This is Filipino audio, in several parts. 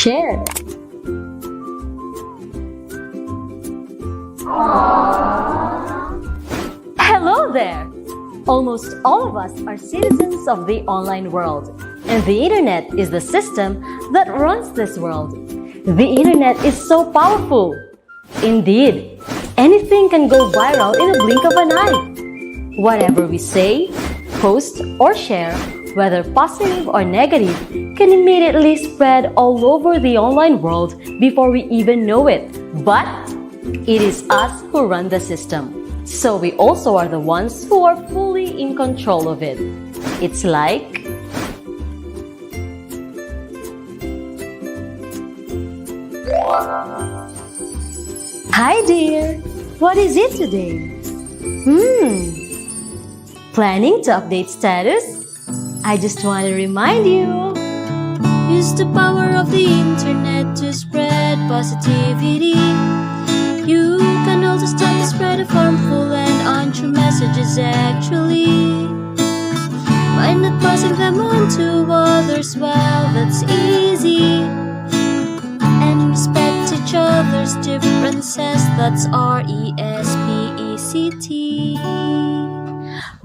share. Hello there! Almost all of us are citizens of the online world, and the internet is the system that runs this world. The internet is so powerful. Indeed, anything can go viral in a blink of an eye. Whatever we say, post, or share, whether positive or negative, can immediately spread all over the online world before we even know it. But it is us who run the system. So we also are the ones who are fully in control of it. It's like... Hi dear! What is it today? Planning to update status? I just want to remind you. Use the power of the internet to spread positivity. You can also stop the spread of harmful and untrue messages actually. By not passing them on to others, well, that's easy. And respect each other's differences, that's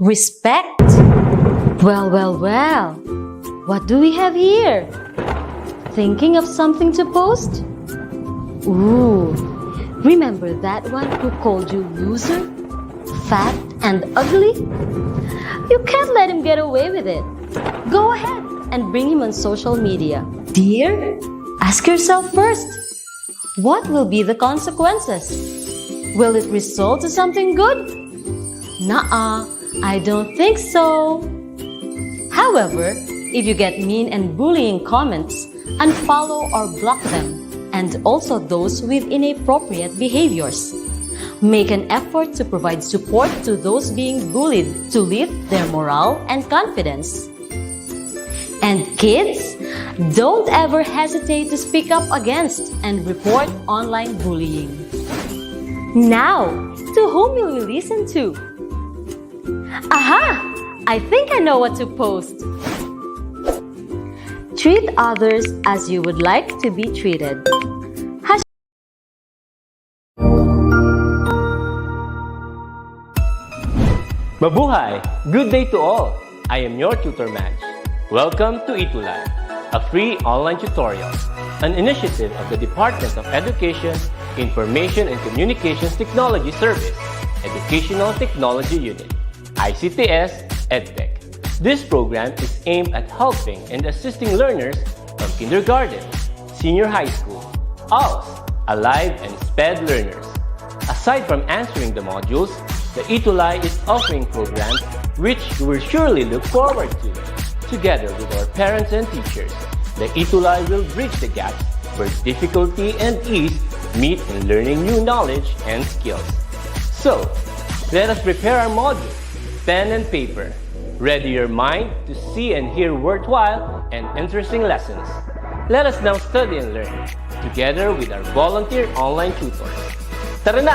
RESPECT. Respect? Well. What do we have here? Thinking of something to post? Ooh, remember that one who called you loser, fat, and ugly? You can't let him get away with it. Go ahead and bring him on social media. Dear, ask yourself first, what will be the consequences? Will it result to something good? Nuh-uh, I don't think so. However, if you get mean and bullying comments, unfollow or block them, and also those with inappropriate behaviors. Make an effort to provide support to those being bullied to lift their morale and confidence. And kids, don't ever hesitate to speak up against and report online bullying. Now, to whom will we listen to? Aha! I think I know what to post. Treat others as you would like to be treated. Mabuhay! Good day to all! I am your tutor Madge. Welcome to ETUlay, a free online tutorial, an initiative of the Department of Education, Information and Communications Technology Service, Educational Technology Unit, ICTS EdTech. This program is aimed at helping and assisting learners from kindergarten, senior high school, ALS, Alive, and SPED learners. Aside from answering the modules, the ETUlay is offering programs which you will surely look forward to. Together with our parents and teachers, the ETUlay will bridge the gaps where difficulty and ease meet in learning new knowledge and skills. So, let us prepare our modules, pen and paper. Ready your mind to see and hear worthwhile and interesting lessons. Let us now study and learn, together with our volunteer online tutors. Tara na!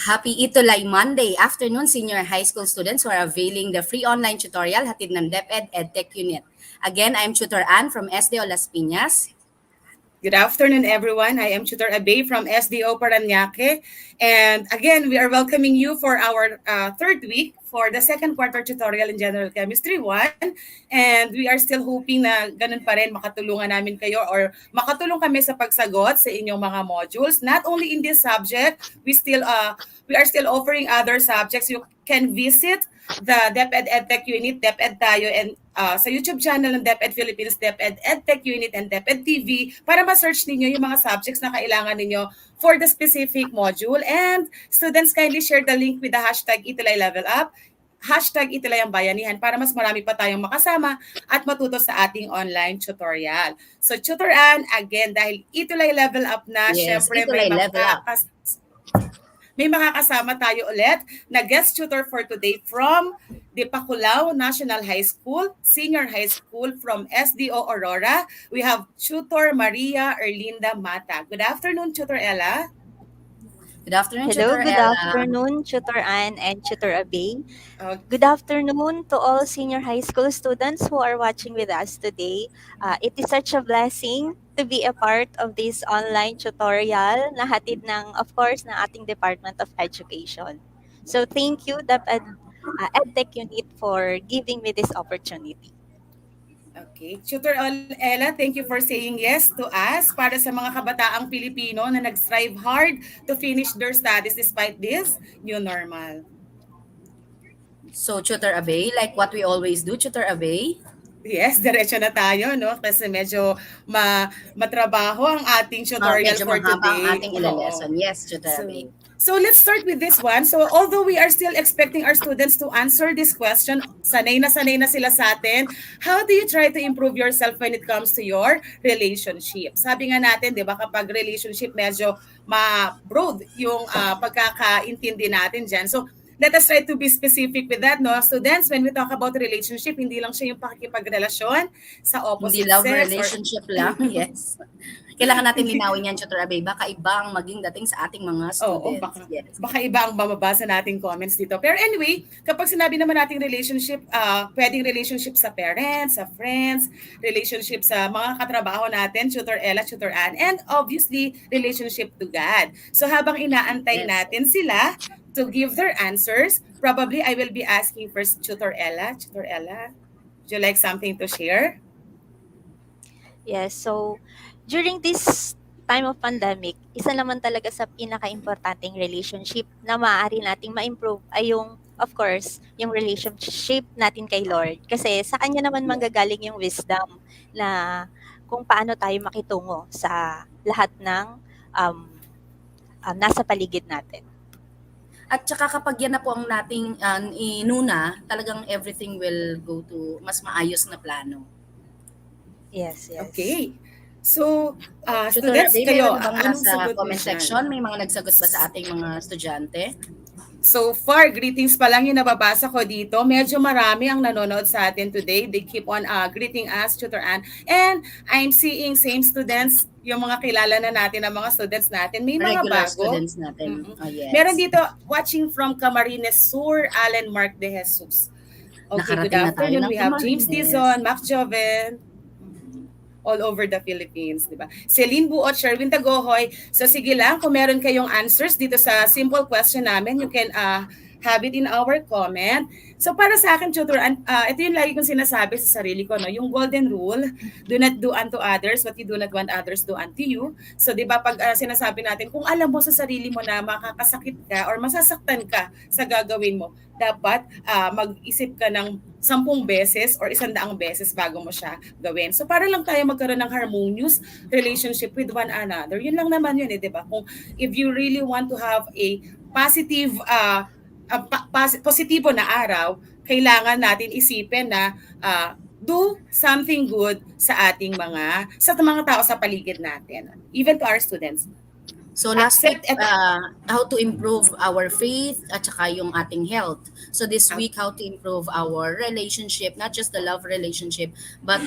Happy ETUlay Monday afternoon, senior high school students who are availing the free online tutorial hatid ng DepEd EdTech Unit. Again, I'm Tutor Ann from SDO Las Piñas. Good afternoon, everyone. I am Tutor Abe from SDO Parañaque. And again, we are welcoming you for our third week for the second quarter tutorial in General Chemistry 1. And we are still hoping na ganun pa rin makatulungan namin kayo or makatulong kami sa pagsagot sa inyong mga modules. Not only in this subject, we are still offering other subjects. You can visit the DepEd EdTech Unit, DepEd Tayo, and sa YouTube channel ng DepEd Philippines, DepEd EdTech Unit, and DepEd TV para ma-search ninyo yung mga subjects na kailangan ninyo for the specific module. And students, kindly share the link with the hashtag ETUlay Level Up, hashtag ETUlay ang Bayanihan para mas marami pa tayong makasama at matuto sa ating online tutorial. So Tutor Ann, again, dahil ETUlay Level Up na, Yes, syempre ETUlay may Level Up. may makakasama tayo ulit na guest tutor for today from Dipakulaw National High School, Senior High School from SDO Aurora. We have Tutor Maria Erlinda Mata. Good afternoon, Tutor Ella. Good afternoon, Hello, Tutor good Ella. afternoon, Tutor Ann and Tutor Abay. Okay. Good afternoon to all senior high school students who are watching with us today. It is such a blessing to be a part of this online tutorial na hatid ng, of course, ng ating Department of Education. So thank you, DepEd EdTech Unit, for giving me this opportunity. Okay. Tutor Ella, thank you for saying yes to us para sa mga kabataang Pilipino na nag-strive hard to finish their studies despite this new normal. So, Tutor Abay, like what we always do, Tutor Abay. Yes, diretso na tayo, no? Kasi medyo matrabaho ang ating tutorial Medyo for mahaba today. ang ating Oo. ilalesson. Yes, Tutor Abay. So let's start with this one. So although we are still expecting our students to answer this question, sanay na sila sa atin, how do you try to improve yourself when it comes to your relationship? Sabi nga natin, di ba, kapag relationship medyo ma-broad yung pagkakaintindi natin dyan. So let us try to be specific with that, no? Students, when we talk about relationship, hindi lang siya yung pakikipagrelasyon sa opposite Hindi love sex. relationship lang, yes. Kailangan natin linawin yan, Tutor Abay. Baka iba ang maging dating sa ating mga students. Baka iba ang mababasa nating comments dito. Pero anyway, kapag sinabi naman nating relationship, pwedeng relationship sa parents, sa friends, relationship sa mga katrabaho natin, Tutor Ella, Tutor Ann, and obviously, relationship to God. So habang inaantay natin sila to give their answers, probably I will be asking first Tutor Ella. Tutor Ella, would you like something to share? Yes, so during this time of pandemic, isa naman talaga sa pinaka-importanting relationship na maaari nating ma-improve ay yung, of course, yung relationship natin kay Lord. Kasi sa Kanya naman manggagaling yung wisdom na kung paano tayo makitungo sa lahat ng nasa paligid natin. At saka kapag yan na po ang nating inuna, talagang everything will go to mas maayos na plano. Yes. Okay. So, Tutor students, Abay, kayo, meron bang anong nasa sagot comment niyo dyan? section? May mga nagsagot ba sa ating mga estudyante? So far, greetings pa lang yung nababasa ko dito. Medyo marami ang nanonood sa atin today. They keep on greeting us, Tutor Ann. And I'm seeing same students, yung mga kilala na natin ng mga students natin. May mga Regular bago. students natin. Oh, yes. Meron dito, watching from Camarines Sur, Allen Mark de Jesus. Okay, good Nakarating na tayo afternoon. ng We have James Camarines. Dizon, Max Joven, all over the Philippines, di ba? Celine Buot, Sherwin Tagohoy. So sige lang, kung meron kayong answers dito sa simple question namin, you can have it in our comment. So para sa akin, Tutor, ito yung lagi kong sinasabi sa sarili ko, no? Yung golden rule, do not do unto others what you do not want others do unto you. So di ba pag sinasabi natin, kung alam mo sa sarili mo na makakasakit ka or masasaktan ka sa gagawin mo, dapat mag-isip ka ng 10 beses or 100 beses bago mo siya gawin. So para lang tayo magkaroon ng harmonious relationship with one another. Yun lang naman yun, di ba? Kung if you really want to have a positive positibo na araw, kailangan natin isipin na do something good sa ating sa mga tao sa paligid natin, even to our students. So last week, how to improve our faith at saka yung ating health. So this week, how to improve our relationship, not just the love relationship, but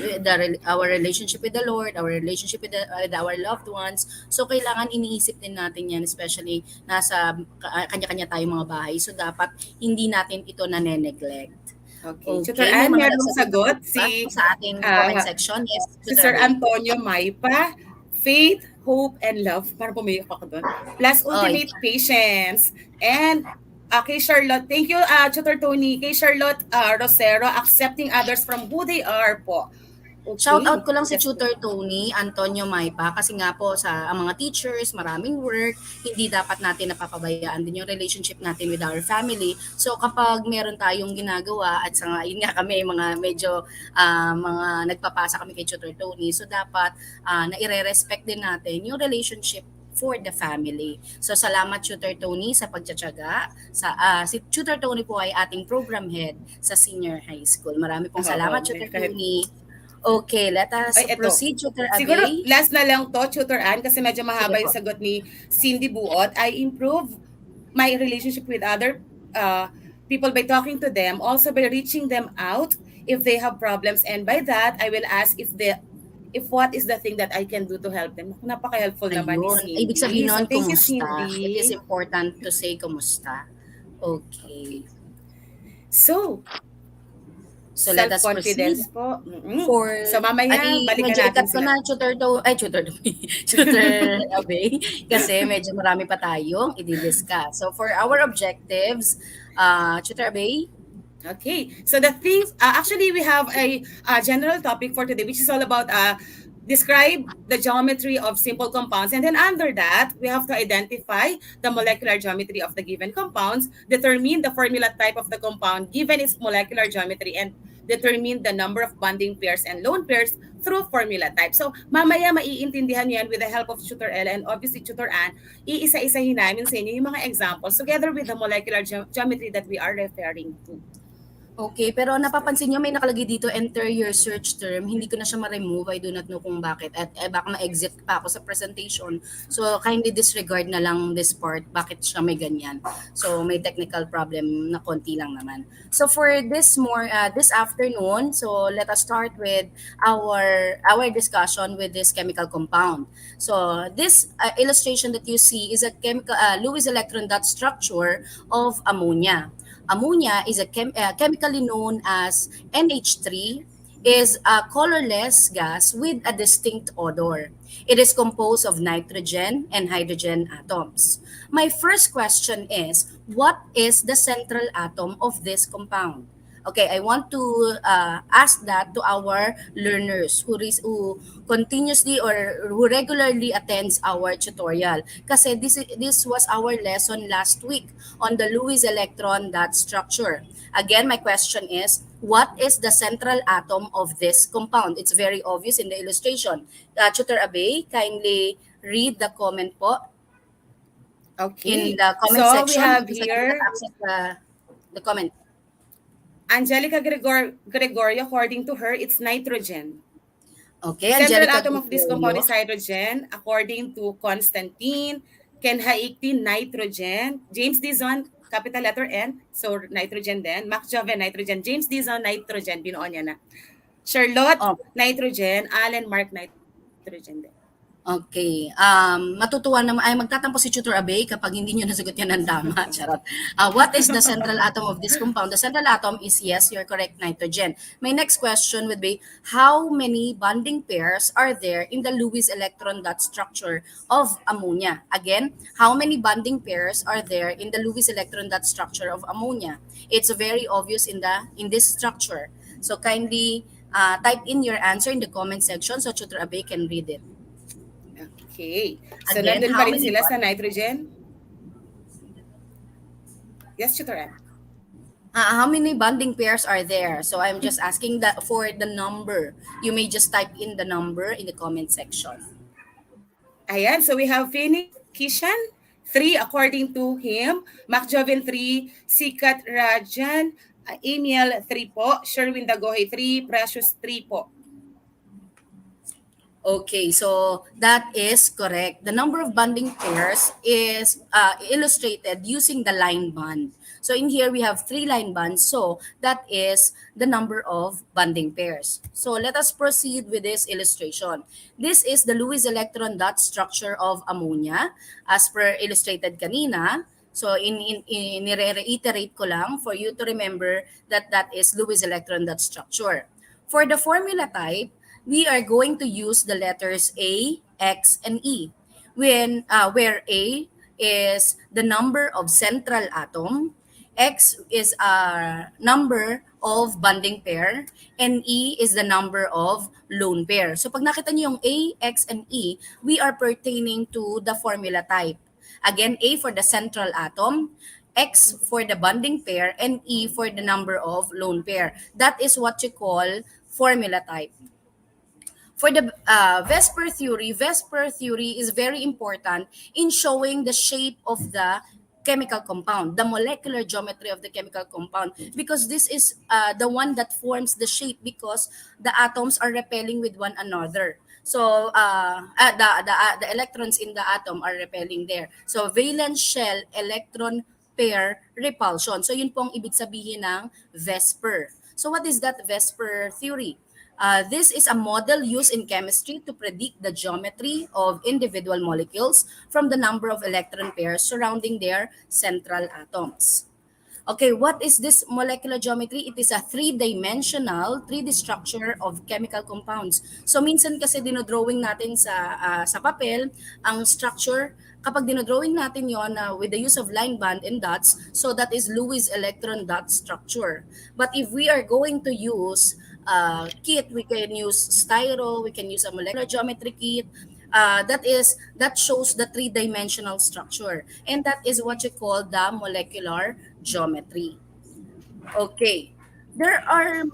our relationship with the Lord, our relationship with our loved ones. So kailangan iniisip din natin yan, especially nasa kanya-kanya tayong mga bahay. So dapat hindi natin ito na-neglect. Okay. Tutor Ann, merong sagot sa ating comment section. Yes, si Sir Antonio Maipa. Faith, hope, and love. Parang pumiyak ako doon. Plus ultimate patience. And kay Charlotte, thank you, Tutor Tony. Kay Charlotte Rosero, accepting others from who they are po. Okay. Shout out ko lang si Tutor Tony Antonio Maipa kasi nga po sa mga teachers, maraming work, hindi dapat natin napapabayaan din yung relationship natin with our family. So kapag meron tayong ginagawa at sa yun nga kami mga medyo mga nagpapasa kami kay Tutor Tony, so dapat na-irerespect din natin yung relationship for the family. So salamat Tutor Tony sa pagtsatsaga. Si Tutor Tony po ay ating program head sa senior high school. Marami pong salamat Tutor Tony. Okay, let us proceed, Tutor Abay. Siguro last na lang to, Tutor Ann, kasi medyo mahaba yung sagot ni Cindy Buot. I improve my relationship with other people by talking to them, also by reaching them out if they have problems, and by that I will ask if what is the thing that I can do to help them. Napaka-helpful naman ni Ayun. Ibig Cindy. sabihin So nun, thank you, kumusta? It is Cindy. important to say kumusta. Okay. So, So let us proceed. self-confidence po. Mm-mm. For, So mamaya, balikan medyo natin ikat ko sila. na, tutor to, tutor Abe, kasi medyo marami pa tayong i-discuss. So for our objectives, tutor Abe, Okay, so the things actually we have a general topic for today, which is all about describe the geometry of simple compounds, and then under that we have to identify the molecular geometry of the given compounds, determine the formula type of the compound given its molecular geometry, and determine the number of bonding pairs and lone pairs through formula type. So mamaya maiintindihan yan with the help of Tutor Ella and obviously Tutor Ann. Iisa-isahin namin sa inyo yung mga examples together with the molecular geometry that we are referring to. okay, pero napapansin nyo may nakalagay dito, enter your search term. Hindi ko na siya ma-remove. I do not know kung bakit. At baka ma-exit pa ako sa presentation. So kindly disregard na lang this part. Bakit siya may ganyan? So may technical problem na konti lang naman. So for this afternoon, so let us start with our discussion with this chemical compound. So this illustration that you see is a chemical Lewis electron dot structure of ammonia. Ammonia is chemically known as NH3, is a colorless gas with a distinct odor. It is composed of nitrogen and hydrogen atoms. My first question is, what is the central atom of this compound? Okay, I want to ask that to our learners who continuously or who regularly attends our tutorial. Kasi this was our lesson last week on the Lewis electron dot structure. Again, my question is, what is the central atom of this compound? It's very obvious in the illustration. Tutor Abe, kindly read the comment po in Okay, the comment so we section have because I cannot here access the comment. Angelica Gregorio, according to her, it's nitrogen. Okay, Central Angelica atom of this compound Gregorio. is hydrogen. According to Constantine, Ken Haikti, nitrogen. James Dizon, capital letter N, so nitrogen then. Mac Joven, nitrogen. James Dizon, nitrogen. Binuo niya na. Charlotte, Oh, nitrogen. Allen Mark, nitrogen din. okay. Matutuwa naman, ay magtatampo si Tutor Abe kapag hindi nyo nasagot yan ng tama. Charot. What is the central atom of this compound? The central atom is, yes, you're correct, nitrogen. My next question would be, how many bonding pairs are there in the Lewis electron dot structure of ammonia? Again, how many bonding pairs are there in the Lewis electron dot structure of ammonia? It's very obvious in this structure. So kindly type in your answer in the comment section so Tutor Abe can read it. Okay. So Again, nandun how pa rin many sila sa nitrogen? Yes, Tutor Ann. how many bonding pairs are there? So I'm just asking that for the number. You may just type in the number in the comment section. Ayan, so we have Phoenix Kishan, 3 according to him. Mac Joven, 3. Sikat Rajan, Emiel, 3 po. Sherwin Dagohay, 3. Precious, 3 po. Okay, so that is correct. The number of bonding pairs is illustrated using the line bond. So in here we have 3 line bonds. So that is the number of bonding pairs. So let us proceed with this illustration. This is the Lewis electron dot structure of ammonia as per illustrated kanina. So reiterate ko lang for you to remember that that is Lewis electron dot structure. For the formula type, we are going to use the letters A, X, and E. Where A is the number of central atom, X is a number of bonding pair, and E is the number of lone pair. So pag nakita niyo yung A, X, and E, we are pertaining to the formula type. Again, A for the central atom, X for the bonding pair, and E for the number of lone pair. That is what you call formula type. For the Vesper theory is very important in showing the shape of the chemical compound, the molecular geometry of the chemical compound, because this is the one that forms the shape because the atoms are repelling with one another. So the electrons in the atom are repelling there. So valence shell electron pair repulsion. So yun pong ibig sabihin ng Vesper. So what is that Vesper theory? This is a model used in chemistry to predict the geometry of individual molecules from the number of electron pairs surrounding their central atoms. Okay, what is this molecular geometry? It is a three-dimensional, 3D structure of chemical compounds. So minsan kasi dinodrawing natin sa papel ang structure. Kapag dinodrawing natin yon with the use of line band and dots, so that is Lewis electron dot structure. But if we are going to use kit, we can use styro, we can use a molecular geometry kit, that shows the three-dimensional structure, and that is what you call the molecular geometry. Okay, there are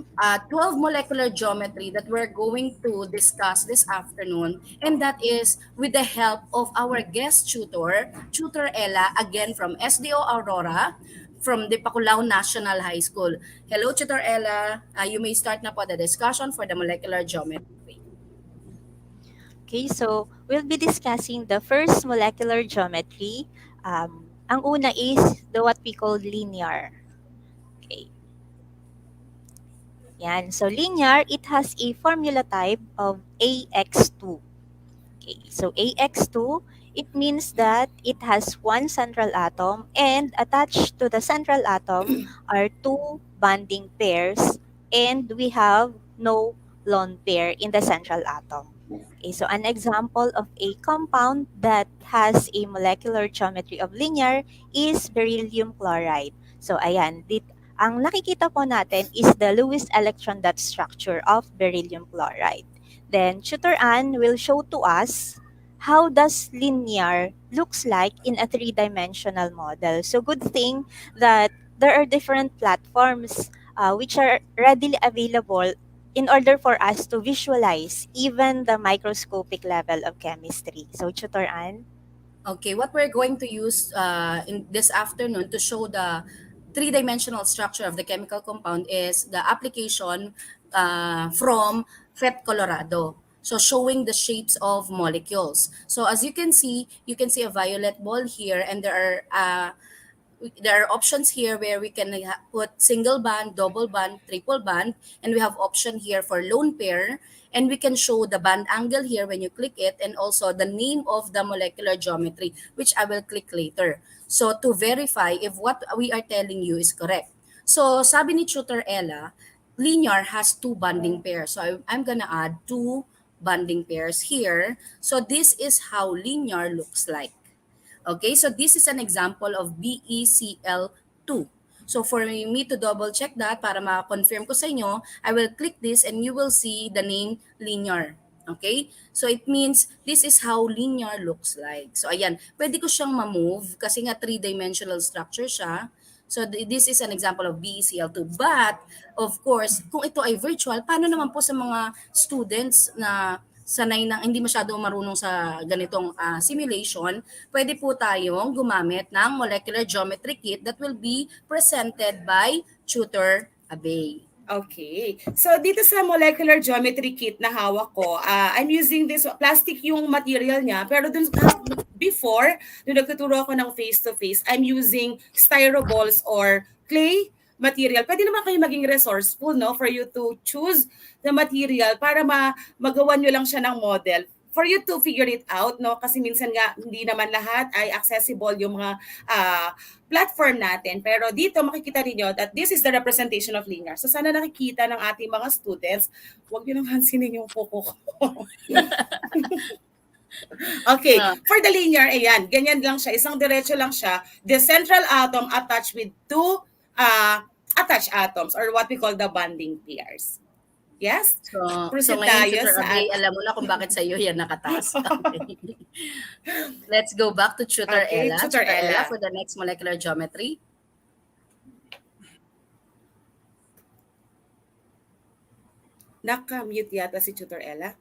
12 molecular geometry that we're going to discuss this afternoon, and that is with the help of our guest tutor Ella, again from SDO Aurora, from the Paculao National High School. Hello, Tutor Ella. You may start na po the discussion for the molecular geometry. Okay, so we'll be discussing the first molecular geometry. Ang una is what we call linear. Okay. Yan. So linear, it has a formula type of AX2. Okay. So AX2, it means that it has one central atom, and attached to the central atom are two bonding pairs, and we have no lone pair in the central atom. Okay, so an example of a compound that has a molecular geometry of linear is beryllium chloride. So ayan, ang nakikita po natin is the Lewis electron dot structure of beryllium chloride. Then Tutor Ann will show to us how does linear looks like in a three-dimensional model. So good thing that there are different platforms which are readily available in order for us to visualize even the microscopic level of chemistry. So, Tutor Ann? Okay, what we're going to use in this afternoon to show the three-dimensional structure of the chemical compound is the application from PhET Colorado. So showing the shapes of molecules. So as you can see a violet ball here, and there are options here where we can put single band, double band, triple band, and we have option here for lone pair, and we can show the band angle here when you click it, and also the name of the molecular geometry, which I will click later. So to verify if what we are telling you is correct. So sabi ni Tutor Ella, linear has two bonding pairs. So I'm gonna add two bonding pairs here. So this is how linear looks like. Okay, so this is an example of BeCl2. So for me to double check that, para ma-confirm ko sa inyo, I will click this and you will see the name linear. Okay? So it means this is how linear looks like. So ayan, pwede ko siyang ma-move kasi nga three-dimensional structure siya. So this is an example of BeCl2. But of course, kung ito ay virtual, paano naman po sa mga students na sanay na hindi masyado marunong sa ganitong simulation, pwede po tayong gumamit ng molecular geometry kit that will be presented by Tutor Abay. Okay. So dito sa molecular geometry kit na hawak ko, I'm using this plastic yung material niya, pero dun before, nung nagtuturo ako ng face-to-face, I'm using styro balls or clay material. Pwede naman kayo maging resourceful, no, for you to choose the material para magawa nyo lang siya ng model for you to figure it out, no, kasi minsan nga hindi naman lahat ay accessible yung mga platform natin, pero dito makikita niyo that this is the representation of linear. So sana nakikita ng ating mga students. Huwag niyo nang hansinin yung kuko ko. Okay, for the linear, ayan, ganyan lang siya, isang diretso lang siya. The central atom attached with two attached atoms, or what we call the bonding pairs. Yes? So Proceed ngayon, tayo Tutor sa Abay, alam mo na kung bakit sa iyo yan nakataas. Okay. Let's go back to Tutor Okay, Ella. Tutor Ella. For the next molecular geometry. Naka-mute yata si Tutor Ella.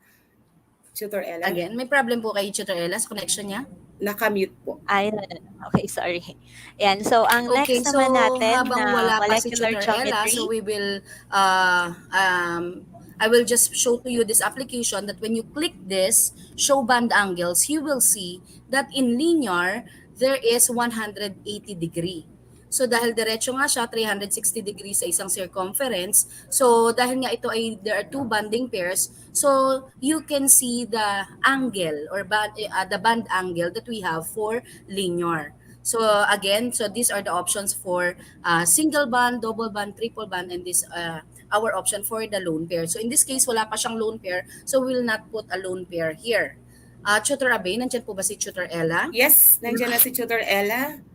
Tutor Ella? Again, may problem po kay Tutor Ella sa connection niya? Naka-mute po. Ay, okay, sorry. Ayan, so ang Okay, next so naman natin habang na wala pa si molecular Tutor Ella, geometry. so we will I will just show to you this application that when you click this, show band angles, you will see that in linear, there is 180 degree. So dahil diretso nga siya, 360 degrees sa isang circumference. So dahil nga ito ay there are two banding pairs, so you can see the angle or the band angle that we have for linear. So again, so these are the options for single band, double band, triple band, and this our option for the lone pair. So in this case, wala pa siyang lone pair, so we will not put a lone pair here. Tutor Abe, nandiyan po ba si Tutor Ella? Yes, nandiyan na si Tutor Ella.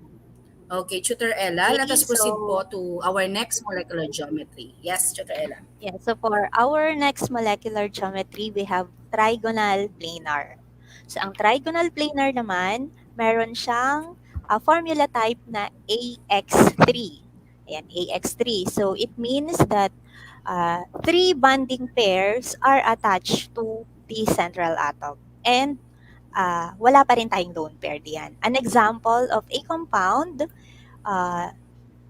Okay, Tutor Ella, let us Okay, proceed so- po to our next molecular geometry. Yes, Tutor Ella. Yeah, so for our next molecular geometry, we have trigonal planar. So ang trigonal planar naman, meron siyang formula type na AX3. Ayan, AX3. So it means that three bonding pairs are attached to the central atom. And wala pa rin tayong lone pair diyan. An example of a compound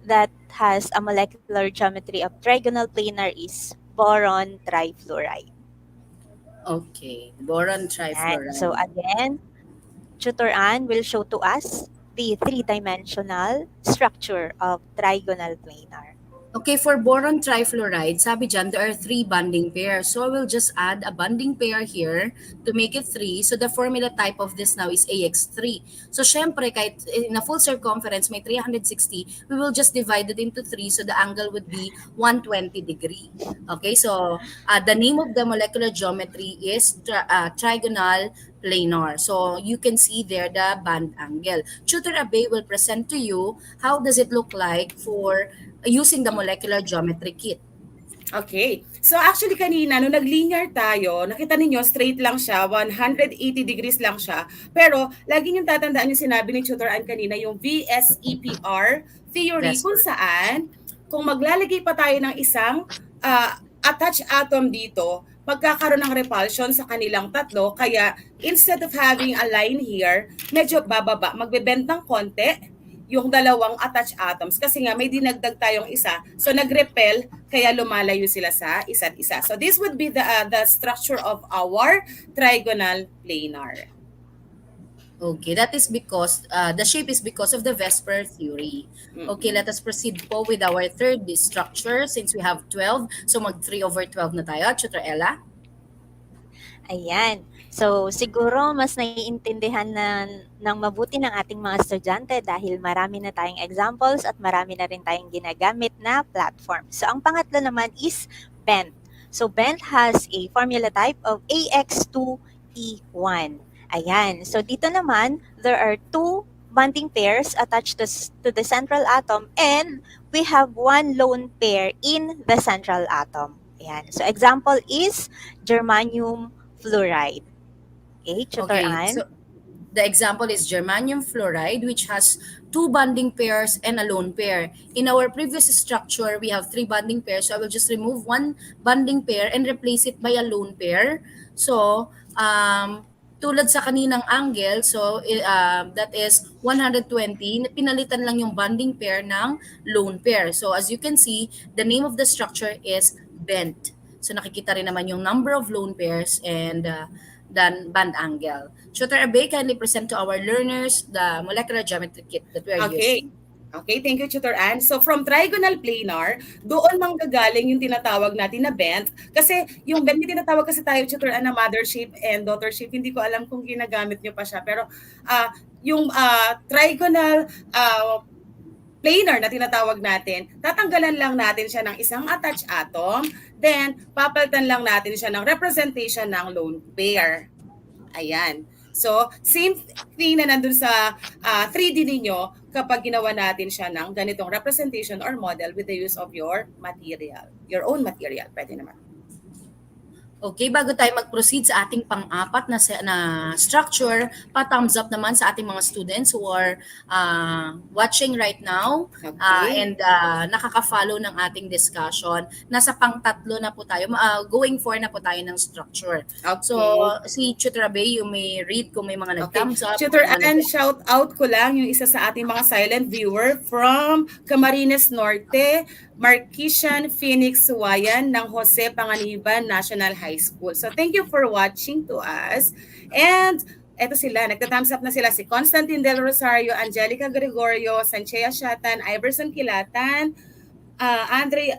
that has a molecular geometry of trigonal planar is boron trifluoride. Okay, boron And trifluoride. so again, Tutor Ann will show to us the three-dimensional structure of trigonal planar. Okay, for boron trifluoride, sabi dyan, there are three bonding pairs. So I will just add a bonding pair here to make it 3. So the formula type of this now is AX3. So syempre, kahit in a full circumference may 360, we will just divide it into 3 so the angle would be 120 degree. Okay, so the name of the molecular geometry is trigonal planar. So you can see there the band angle. Tutor Abe will present to you how does it look like for using the molecular geometry kit. Okay. So actually kanina, nung nag-linear tayo, nakita ninyo straight lang siya, 180 degrees lang siya. Pero lagi niyong tatandaan yung sinabi ni Tutor Ann kanina, yung Vesper Theory, Vesper. kung saan, kung maglalagay pa tayo ng isang attached atom dito, magkakaroon ng repulsion sa kanilang tatlo. Kaya instead of having a line here, medyo bababa, magbebend ng konti yung dalawang attached atoms kasi nga may dinagdag tayong isa. So nag-repel kaya lumalayo sila sa isa't isa. So this would be the structure of our trigonal planar. Okay, that is because the shape is because of the Vesper Theory. Okay, let us proceed po with our third structure since we have 12. So mag 3/12 na tayo. Tutor Ella? Ayan. So, siguro mas naiintindihan na ng mabuti ng ating mga estudyante dahil marami na tayong examples at marami na rin tayong ginagamit na platform. So, ang pangatlo naman is bent. So, bent has a formula type of AX2E1. Ayan. So, dito naman, there are two bonding pairs attached to the central atom and we have one lone pair in the central atom. Ayan. So, example is germanium fluoride. Okay, Tutor Ann? So the example is germanium fluoride, which has two bonding pairs and a lone pair. In our previous structure, we have three bonding pairs. So I will just remove one bonding pair and replace it by a lone pair. So tulad sa kaninang angle, so that is 120, pinalitan lang yung bonding pair ng lone pair. So as you can see, the name of the structure is bent. So nakikita rin naman yung number of lone pairs and the band angle. Tutor Abe, kindly present to our learners the molecular geometry kit that we are using. Okay, thank you, Tutor Ann. So from trigonal planar, doon manggagaling yung tinatawag natin na bent. Kasi yung bent, yung tinatawag kasi tayo, Tutor Ann, na mother shape and daughter shape. Hindi ko alam kung ginagamit nyo pa siya. Pero yung trigonal planar na tinatawag natin, tatanggalan lang natin siya ng isang attached atom, then papalitan lang natin siya ng representation ng lone pair. Ayan. So, same thing na nandun sa 3D ninyo kapag ginawa natin siya ng ganitong representation or model with the use of your material. Your own material. Pwede naman. Okay, bago tayo mag-proceed sa ating pang-apat na structure, pa-thumbs up naman sa ating mga students who are watching right now and nakaka-follow ng ating discussion. Nasa pang-tatlo na po tayo, going for na po tayo ng structure. Okay. So, si Tutor Abe, you may read kung may mga nag-thumbs up. Tutor Ann, shout out ko lang yung isa sa ating mga silent viewer from Camarines Norte, Marquisian Phoenix Suwayan ng Jose Panganiban National High School. So thank you for watching to us. And eto sila, nagta-thumbs up na sila si Constantine Del Rosario, Angelica Gregorio, Sanchea Shatan, Iverson Kilatan, Andrea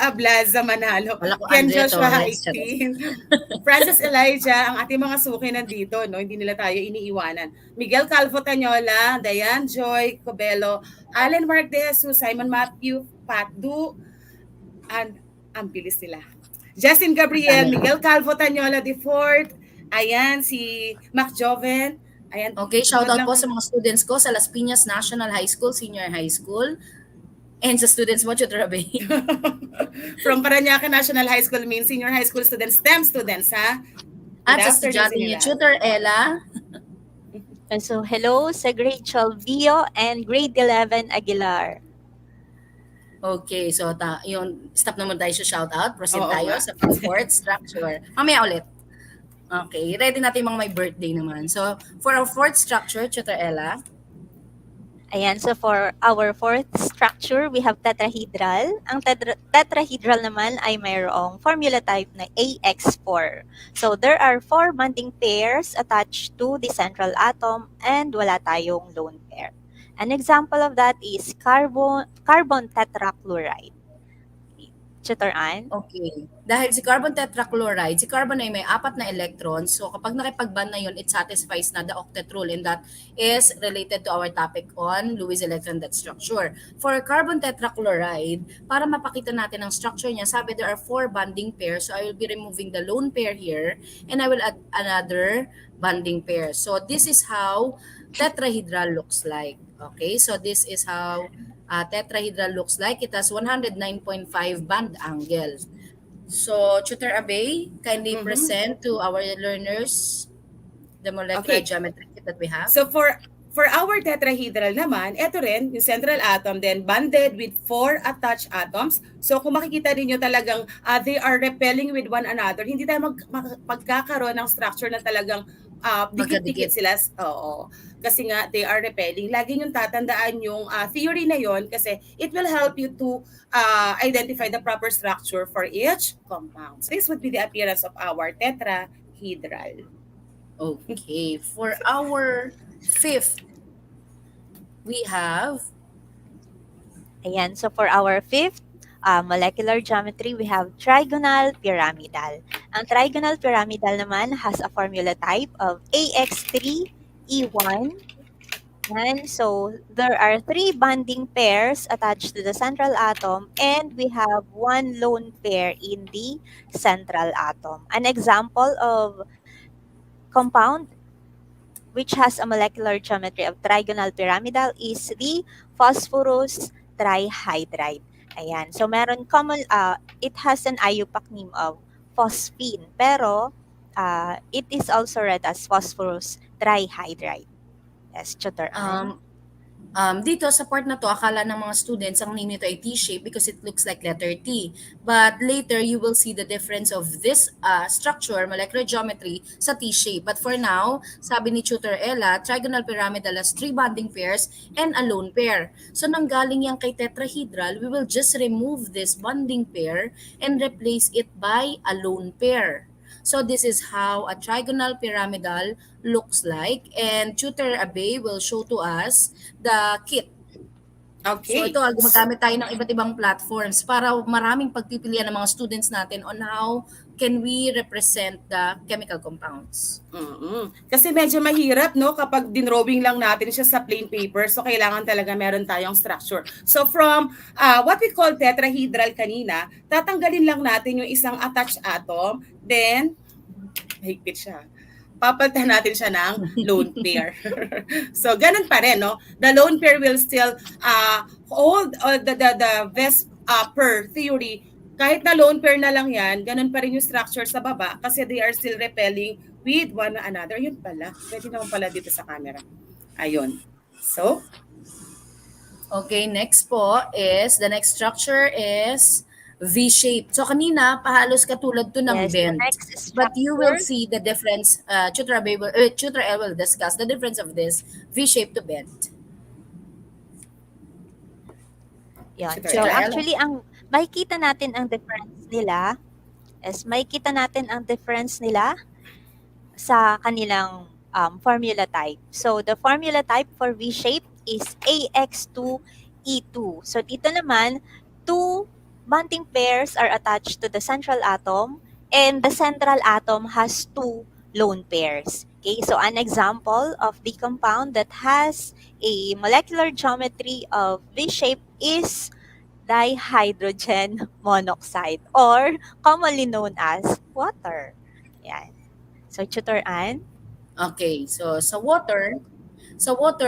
Ablaza Manalo, Wala ko Ken Andrea Joshua Torres. 18, Francis Elijah, ang ating mga suki nandito, no? Hindi nila tayo iniiwanan. Miguel Calvo Tanyola, Diane Joy Cobelo, Allen Mark De Jesus, Simon Matthew, Pat Du, and ang bilis nila. Justin Gabriel, Miguel Calvo Tanyola DeFort, ayan, si Mac Joven, ayan. Okay, shout out po sa mga students ko sa Las Piñas National High School, Senior High School. And sa students mo, Tutor Abay. From Paranaque National High School, means senior high school students, STEM students, ha? At sa estudyante niyo, Tutor Ella. And so, hello sa grade 12 Bio and grade 11 Aguilar. Okay, so yung stop naman tayo sa shout out. Proceed Oo tayo nga. sa fourth structure. Mamaya ulit. Okay, ready natin yung mga may birthday naman. So, for our fourth structure, Tutor Ella. Ayan, so for our fourth structure, we have tetrahedral. Ang tetrahedral naman ay mayroong formula type na AX4. So there are 4 bonding pairs attached to the central atom and wala tayong lone pair. An example of that is carbon tetrachloride. Tutor Ann? Okay. Dahil si carbon tetrachloride, si carbon ay may 4 na electrons. So kapag nakipag-bond na yun, it satisfies na the octet rule, and that is related to our topic on Lewis electron death structure. For carbon tetrachloride, para mapakita natin ang structure niya, sabi there are 4 bonding pairs. So I will be removing the lone pair here and I will add another bonding pair. So this is how tetrahedral looks like. Okay, so this is how tetrahedral looks like. It has 109.5 bond angle. So, Tutor Abay, kindly present to our learners the molecular geometry kit that we have. So for our tetrahedral naman, ito rin, yung central atom, then bonded with 4 attached atoms. So kung makikita ninyo talagang they are repelling with one another, hindi tayo magkakaroon ng structure na talagang dikit-dikit sila. Oo. Kasi nga, they are repelling. Lagi yung tatandaan yung theory na yon kasi it will help you to identify the proper structure for each compound. So this would be the appearance of our tetrahedral. Okay. For our fifth, we have... Ayan, so for our fifth molecular geometry, we have trigonal pyramidal. Ang trigonal pyramidal naman has a formula type of AX3E1. And so there are 3 bonding pairs attached to the central atom, and we have 1 lone pair in the central atom. An example of compound which has a molecular geometry of trigonal pyramidal is the phosphorus trihydride. Ayan. So meron common, it has an IUPAC name of phosphine, pero it is also read as phosphorus trihydride. Yes, Tutor Ann. Dito sa part na to, akala ng mga students ang name nito ay T-shape because it looks like letter T. But later, you will see the difference of this structure, molecular geometry, sa T-shape. But for now, sabi ni Tutor Ella, trigonal pyramidal has 3 bonding pairs and a lone pair. So nanggaling yan kay tetrahedral, we will just remove this bonding pair and replace it by a lone pair. So this is how a trigonal pyramidal looks like, and Tutor Abay will show to us the kit. Okay. So ito, gumagamit tayo ng iba't ibang platforms para maraming pagpipilian ng mga students natin on how can we represent the chemical compounds. Kasi medyo mahirap, no, kapag dinrawing lang natin siya sa plain paper, so kailangan talaga meron tayong structure. So from what we call tetrahedral kanina, tatanggalin lang natin yung isang attached atom, then mahigpit siya. Papalitan natin siya ng lone pair. So, ganun pa rin, no? The lone pair will still hold the Vesper Theory. Kahit na lone pair na lang yan, ganun pa rin yung structure sa baba kasi they are still repelling with one another. Yun pala. Pwede naman pala dito sa camera. Ayun. So, okay, next po is, the next structure is V-shape. So kanina, pahalos katulad to ng Yes, the bend. next But you will structure- see the difference, Tutor El will discuss the difference of this V-shape to bend. Yan. Tutor So Ella? actually makikita natin ang difference nila sa kanilang formula type. So the formula type for V-shape is AX2E2. So dito naman, two bonding pairs are attached to the central atom and the central atom has two lone pairs. Okay, so an example of the compound that has a molecular geometry of V-shape is dihydrogen monoxide or commonly known as water. Yan. So, Tutor Ann? Okay, so sa water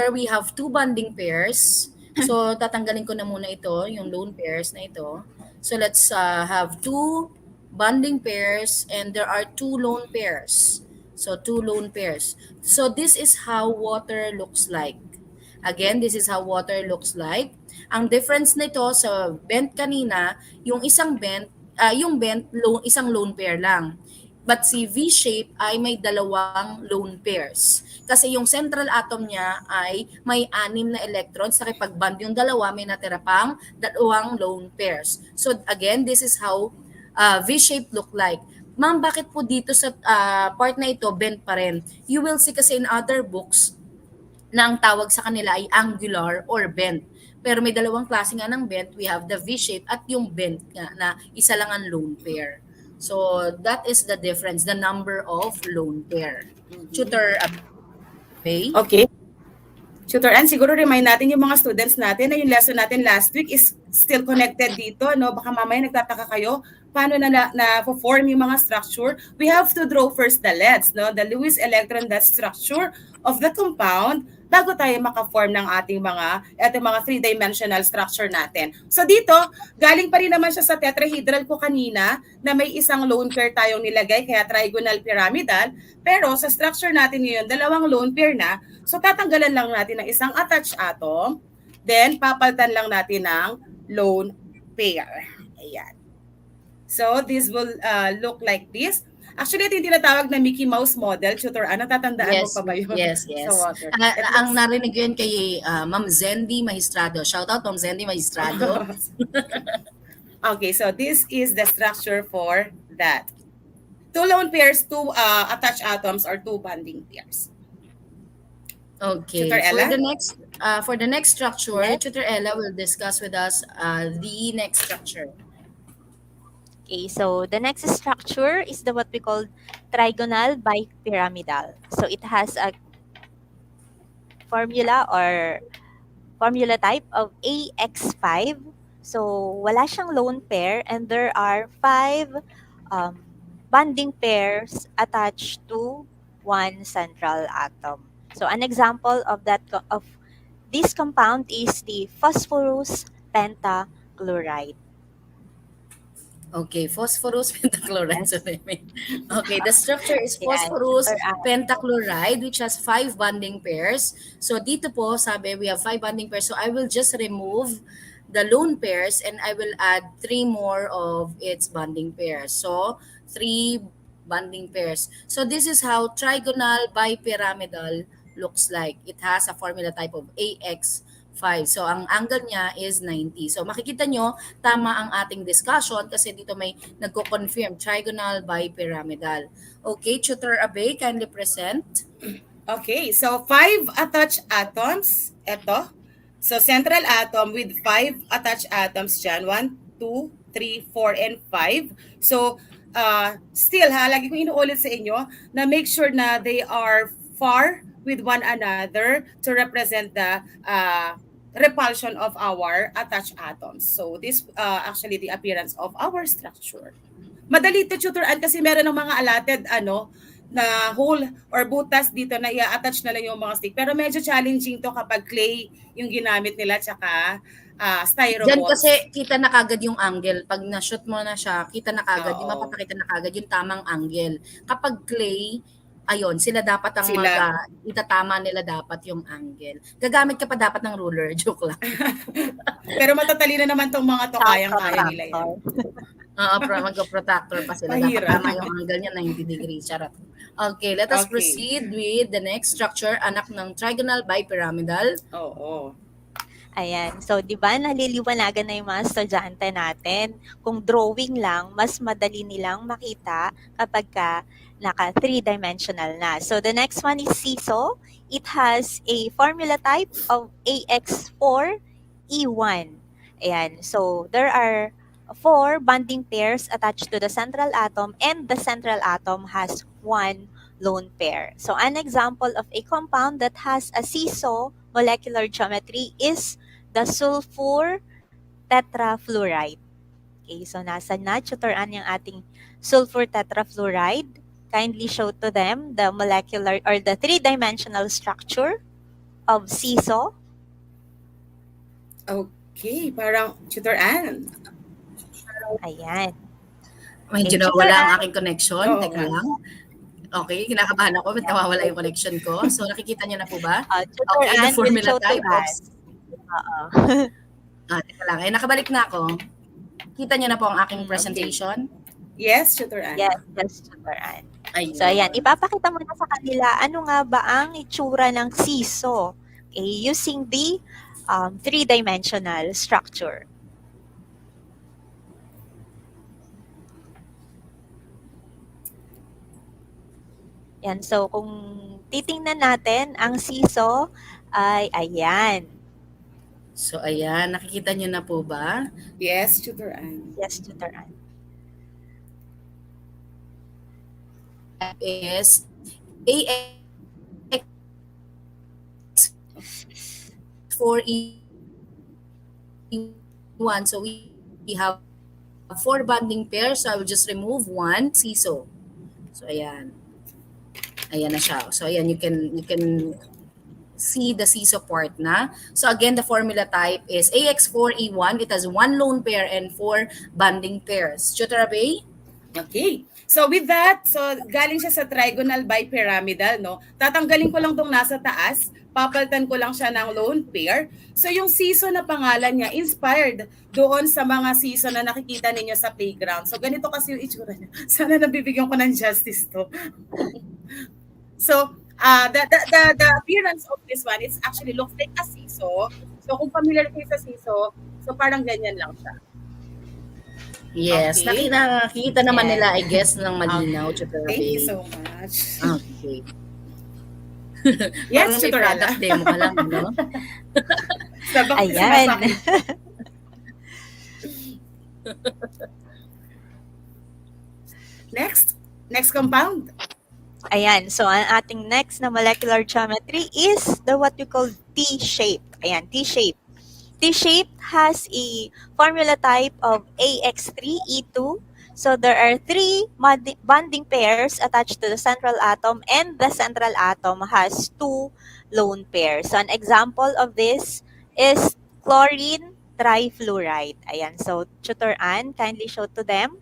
we have two bonding pairs. So tatanggalin ko na muna ito, yung lone pairs na ito. So let's have two bonding pairs and there are two lone pairs. So two lone pairs. So this is how water looks like. Again, this is how water looks like. Ang difference nito sa bent kanina, yung bent isang lone pair lang. But si V-shape ay may dalawang lone pairs. Kasi yung central atom niya ay may 6 na electrons. Nakipag-bond yung dalawa, may natira pang dalawang lone pairs. So again, this is how V-shape look like. Ma'am, bakit po dito sa part na ito, bent pa rin? You will see kasi in other books na ang tawag sa kanila ay angular or bent. Pero may dalawang klase nga ng bent. We have the V-shape at yung bent nga na isa lang ang lone pair. So that is the difference, the number of lone pair. Tutor Abay? Okay. Tutor Ann, siguro remind natin yung mga students natin na yung lesson natin last week is still connected dito. No? Baka mamaya nagtataka kayo, paano na-form yung mga structure? We have to draw first the LEDs, no? The Lewis electron dot structure of the compound bago tayo maka-form ng ating mga three-dimensional structure natin. So dito, galing pa rin naman siya sa tetrahedral ko kanina na may isang lone pair tayong nilagay, kaya trigonal pyramidal. Pero sa structure natin ngayon, dalawang lone pair na. So tatanggalan lang natin ng isang attached atom, then papalitan lang natin ng lone pair. Ayan. So this will look like this. Actually, ito yung tinatawag na Mickey Mouse model. Tutor Ann, natatandaan mo pa ba yun? Yes. Sa water. Ang narinig ko yun kay Ma'am Zendy Magistrado. Shout out Ma'am Zendy Magistrado. Okay, so this is the structure for that. Two lone pairs, two attached atoms, or two bonding pairs. Okay. Tutor Ella? For the next structure, Yes. Tutor Ella will discuss with us the next structure. Okay, so the next structure is what we call trigonal bipyramidal. So it has a formula type of AX5. So wala siyang lone pair and there are 5 bonding pairs attached to one central atom. So an example of this compound is the phosphorus pentachloride. Okay, phosphorus pentachloride. Yes. Okay, the structure is phosphorus pentachloride which has 5 bonding pairs. So dito po, sabi we have 5 bonding pairs. So I will just remove the lone pairs and I will add 3 more of its bonding pairs. So 3 bonding pairs. So this is how trigonal bipyramidal looks like. It has a formula type of AX5. So, ang angle niya is 90. So, makikita nyo, tama ang ating discussion kasi dito may nagko-confirm, trigonal bipyramidal. Okay, Tutor Abay, kindly present. Okay, so 5 attached atoms. Ito. So, central atom with 5 attached atoms dyan. 1, 2, 3, 4, and 5. So, still lagi kong inuulit sa inyo na make sure na they are far with one another to represent the repulsion of our attached atoms. So this actually the appearance of our structure. Madali to Tutor Ann kasi meron ng mga allotted na hole or butas dito na i-attach na lang yung mga stick. Pero medyo challenging to kapag clay yung ginamit nila tsaka styrofoam. Diyan kasi kita na kagad yung angle. Pag na-shoot mo na siya, kita na kagad, yung mapapakita na kagad yung tamang angle. Kapag clay, ayun, sila dapat ang itatama nila dapat yung angle. Gagamit ka pa dapat ng ruler, joke lang. Pero matatalino naman tong mga to, kayang-kaya nila yan. Mag-protractor pa sila. Mahirap. Dapat tama yung angle niya, 90 degrees. Charot. Okay, let us proceed with the next structure, anak ng trigonal bipyramidal. Oo. Ayan. So, di ba, naliliwanagan na yung mga estudyante natin. Kung drawing lang, mas madali nilang makita kapag ka naka three-dimensional na. So, the next one is seesaw. It has a formula type of AX4E1. Ayan. So, there are four bonding pairs attached to the central atom, and the central atom has one lone pair. So, an example of a compound that has a seesaw molecular geometry is the sulfur tetrafluoride. Okay, so nasa na, tutoran yung ating sulfur tetrafluoride. Kindly show to them the molecular or the three-dimensional structure of seesaw. Okay, parang Tutor Ann. Ayan. Medyo Okay, nawala ang Ann. aking connection. Oo Teka nga. lang. Okay, kinakabahan ako. Ba't nawawala yung connection ko? So, nakikita niyo na po ba? Tutor Okay, the Ann will formula show to type of... us. Oo. Teka lang. Nakabalik na ako. Kita niyo na po ang aking Okay. presentation. Yes, Tutor Ann. Yes, Tutor Ann. Ayun. So, ayan. Ipapakita mo na sa kanila ano nga ba ang itsura ng seesaw. Okay, using the three-dimensional structure. Yan. So, kung titingnan natin, ang seesaw ay ayan. So, ayan. Nakikita niyo na po ba? Yes, Tutor Ann. Yes, Tutor Ann. Is AX for E1. So, we have four bonding pairs. So, I will just remove one seesaw. So, ayan. Ayan na siya. So, ayan, you can see the seesaw part na. So, again, the formula type is AX4E1. It has one lone pair and four bonding pairs. Tutor Abay? Okay. So with that, so galing siya sa trigonal bipyramidal, no? Tatanggalin ko lang tong nasa taas, papalitan ko lang siya ng lone pair. So yung seesaw na pangalan niya, inspired doon sa mga seesaw na nakikita ninyo sa playground. So ganito kasi yung itsura niya. Sana nabibigyan ko ng justice to. So the appearance of this one, it's actually looks like a seesaw. So kung familiar kayo sa seesaw, so parang ganyan lang siya. Yes. Okay. Nakikita naman Yes. nila, I guess, ng malinaw, Tutor Thank you Abay. so much. Okay. Yes, Parang may Tutor Ella. product demo ka lang, no? Sabak Ayan. Next compound. Ayan. So, ang ating next na molecular geometry is the what we call T-shape. Ayan, T-shape. T-shape has a formula type of AX3E2. So, there are three bonding pairs attached to the central atom, and the central atom has two lone pairs. So, an example of this is chlorine trifluoride. Ayan. So, Tutor Ann, kindly show to them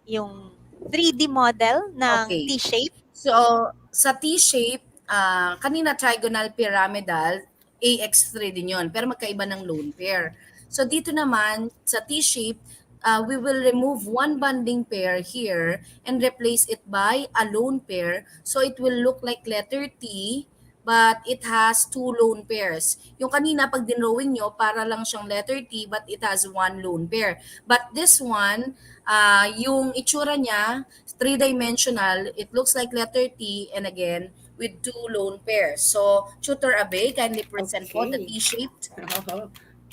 yung 3D model ng Okay. T-shape. So, sa T-shape, kanina trigonal pyramidal, AX3 din yon, pero magkaiba ng lone pair. So, dito naman, sa T-shape, we will remove one bonding pair here and replace it by a lone pair. So, it will look like letter T, but it has two lone pairs. Yung kanina, pag dinrawing nyo, para lang siyang letter T, but it has one lone pair. But this one, yung itsura niya, three-dimensional, it looks like letter T, and again, with two lone pairs. So, Tutor Abay, kindly present po the Okay. T-shaped.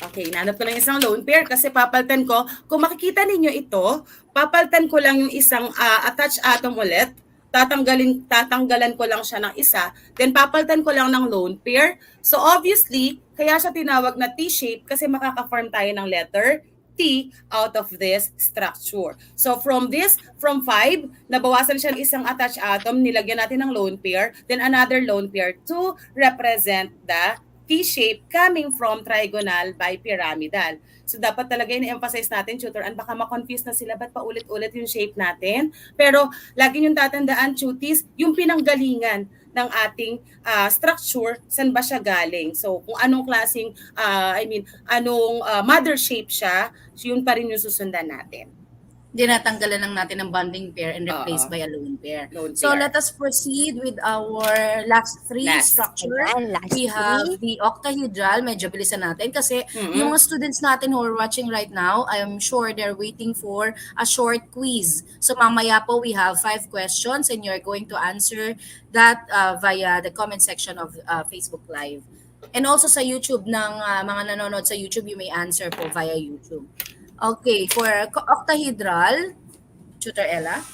Okay, nanap ko lang isang lone pair kasi papalitan ko. Kung makikita ninyo ito, papalitan ko lang yung isang attached atom ulit. Tatanggalan ko lang siya ng isa. Then papalitan ko lang ng lone pair. So obviously, kaya siya tinawag na T-shape kasi makaka-form tayo ng letter T out of this structure. So from 5, nabawasan siya ng isang attached atom, nilagyan natin ng lone pair, then another lone pair to represent the T-shape coming from trigonal bipyramidal. So dapat talaga i-emphasize natin, Tutor, baka ma-confuse na sila, ba't paulit-ulit yung shape natin? Pero lagi yung tatandaan, Tuties, yung pinanggalingan ng ating structure, saan ba siya galing? So kung anong klaseng, anong mother shape siya, yun pa rin yung susundan natin. Dinatanggalan lang natin ng bonding pair and replaced Oo, by a lone pair. lone So let pair. us proceed with our last three Last. structure. Ayan, We have lastly. the octahedral. Medyo bilisan natin kasi yung Mm-mm. mga students natin who are watching right now, I am sure they're waiting for a short quiz. So mamaya po we have 5 questions and you're going to answer that via the comment section of Facebook Live. And also sa YouTube ng mga nanonood sa YouTube, you may answer po via YouTube. Okay, for octahedral, Tutor Ella.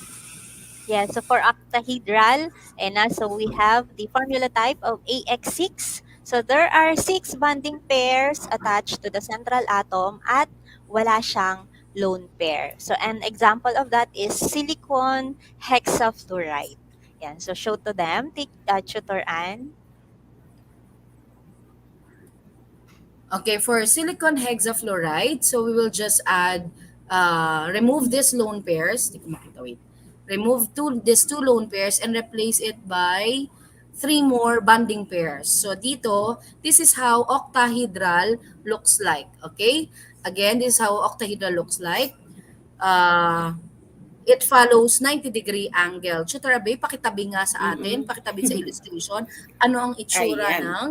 Yeah, so for octahedral, and so we have the formula type of AX6. So there are 6 bonding pairs attached to the central atom at wala siyang lone pair. So an example of that is silicon hexafluoride. Yan, so show to them, Tutor Ann. Okay, for silicon hexafluoride, so we will just add, remove these lone pairs. Di ko makita, wait. Remove these two lone pairs and replace it by 3 more bonding pairs. So dito, this is how octahedral looks like. Okay? Again, this is how octahedral looks like. It follows 90-degree angle. Tutor Abe, pakitabi nga sa atin, Mm-mm. pakitabi sa illustration, ano ang itsura Ayan. ng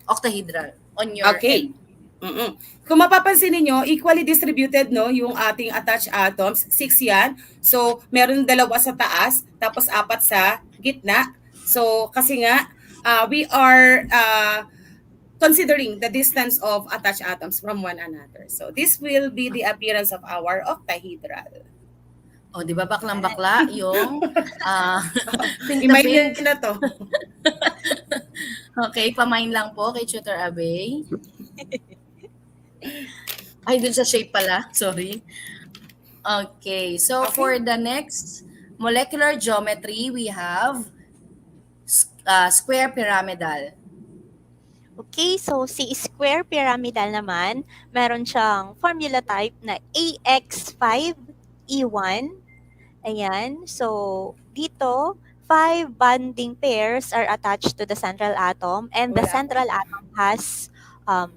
octahedral on your Okay. end. Mm-mm. Kung mapapansin niyo, equally distributed no yung ating attached atoms, 6 yan. So, meron 2 sa taas, tapos 4 sa gitna. So, kasi nga we are considering the distance of attached atoms from one another. So, this will be the appearance of our octahedral. O, di ba baklang-bakla yung pink na Imagine pink. na to. Okay, pamain lang po kay Tutor Abe. Ay, dun sa shape pala. Sorry. Okay, so Okay. for the next molecular geometry, we have square pyramidal. Okay, so si square pyramidal naman, meron siyang formula type na AX5E1. Ayan, so dito, 5 bonding pairs are attached to the central atom and the Wala central atom has 1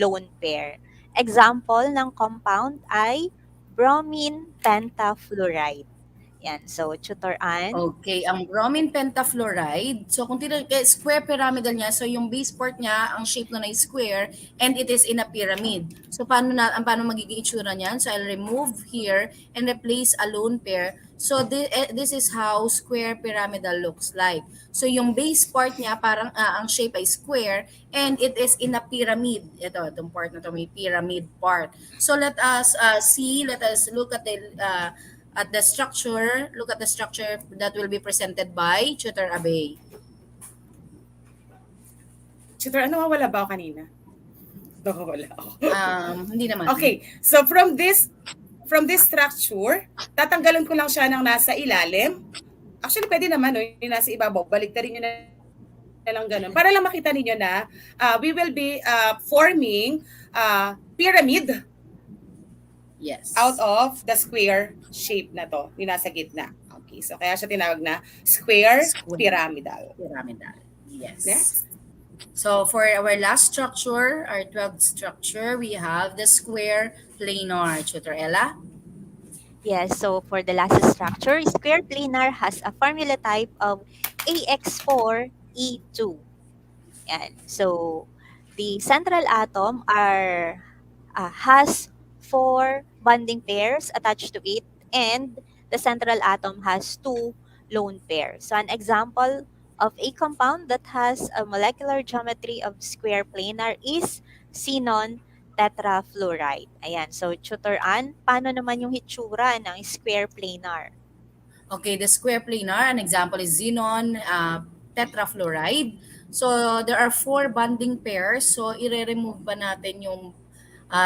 lone pair. Example ng compound ay bromine pentafluoride. Yan, so Tutor Ann. Okay, ang bromine pentafluoride. So kung square pyramidal niya, so yung base part niya, ang shape na ay square and it is in a pyramid. So paano magiging itsura niyan? So I'll remove here and replace a lone pair. So this is how square pyramidal looks like. So yung base part niya parang ang shape ay square and it is in a pyramid. Itong part na to may pyramid part. So let us look at the structure, look at the structure that will be presented by Tutor Abe. Tutor, ano wala ba ako kanina? Wala ako. Hindi naman. Okay, so from this structure, tatanggalan ko lang siya ng nasa ilalim. Actually, pwede naman, no, yung nasa ibabaw. Baliktarin nyo na lang ganun. Para lang makita ninyo na we will be forming pyramid Yes. out of the square shape na to, yung nasa gitna. Okay, so kaya siya tinawag na square pyramidal. Pyramidal. Yes. Next. So for our last structure, our 12th structure, we have the square planar. Tutor Ella? Yes, so for the last structure, square planar has a formula type of AX4E2. Yan. So the central atom has 4 bonding pairs attached to it and the central atom has 2 lone pairs. So an example of a compound that has a molecular geometry of square planar is xenon tetrafluoride. Ayan. So, Tutor Ann, paano naman yung hitsura ng square planar? Okay, the square planar, an example is xenon tetrafluoride. So there are 4 bonding pairs. So i-remove ba natin yung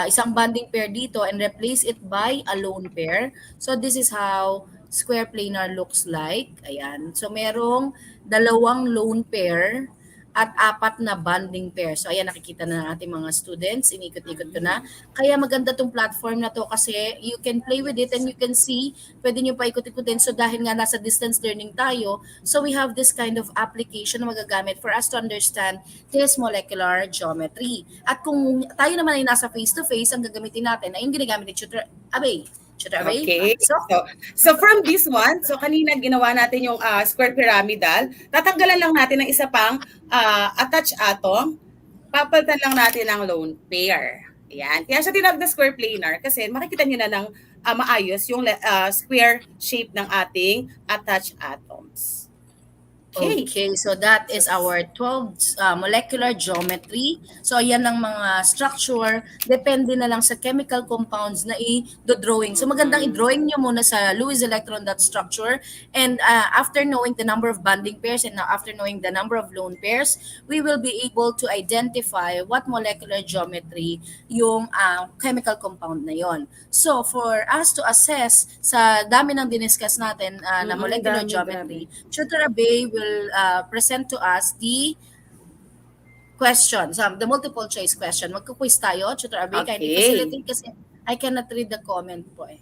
isang bonding pair dito and replace it by a lone pair. So this is how square planar looks like. Ayan. So merong 2 lone pair at 4 na bonding pair. So ayan, nakikita na ng ating mga students. Inikot-ikot ko na. Kaya maganda tong platform na to kasi you can play with it and you can see, pwede nyo pa ikot-ikutin. So dahil nga nasa distance learning tayo, so we have this kind of application na magagamit for us to understand this molecular geometry. At kung tayo naman ay nasa face-to-face, ang gagamitin natin ay yung ginagamit ni Tutor Abe. Tutor Abe, Okay. pasok. So from this one, so kanina ginawa natin yung square pyramidal. Tatanggalan lang natin ng isa pang attached atom. Papalitan lang natin ng lone pair. Ayan. Kaya siya tinawag na square planar kasi makikita niyo na ng maayos yung square shape ng ating attached atoms. Okay. Okay, so that is our 12 molecular geometry. So ayan ang mga structure, depende na lang sa chemical compounds na i-drawing. So magandang i-drawing nyo muna sa Lewis electron dot structure, and after knowing the number of bonding pairs and after knowing the number of lone pairs, we will be able to identify what molecular geometry yung chemical compound na yon. So for us to assess sa dami ng diniscuss natin na molecular geometry, Tutor Abe will present to us the questions, the multiple choice question. Magkuquiz tayo, Tutor Abe. Kindly facilitate kasi I cannot read the comment po eh.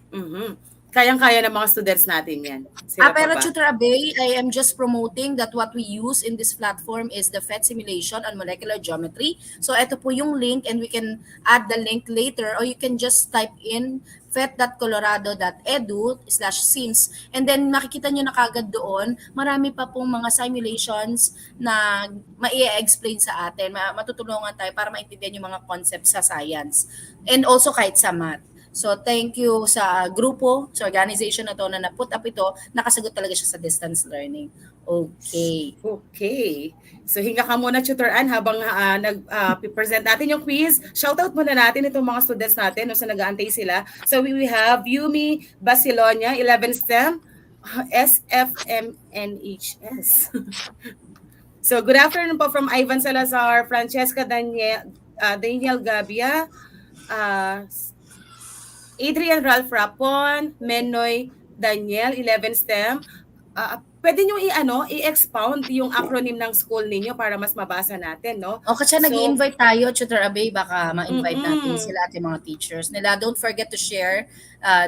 Kayang-kaya ng mga students natin yan. Sila pa Pero ba? Tutor Abe, I am just promoting that what we use in this platform is the PhET simulation on molecular geometry. So ito po yung link, and we can add the link later, or you can just type in phet.colorado.edu/sims, and then makikita nyo na kagad doon, marami pa pong mga simulations na mai-explain sa atin. Matutulungan tayo para maintindihan yung mga concepts sa science. And also kahit sa math. So thank you sa grupo, sa organization na to na na-put up ito, nakasagot talaga siya sa distance learning. Okay. Okay. So hinga ka muna, Tutor Ann, habang nag-present natin yung quiz. Shoutout muna natin itong mga students natin no, sa nag-aantay sila. So we have Yumi Basilonia, 11 STEM, SFMNHS. So good afternoon po from Ivan Salazar, Francesca Daniel Gabia, Adrian Ralph Rapon, Menoy Daniel, 11 STEM. Pwede nyo i-expound yung acronym ng school ninyo para mas mabasa natin, no? O kasi nag-i-invite tayo, Tutor Abe, baka ma-invite natin sila at yung mga teachers nila. Don't forget to share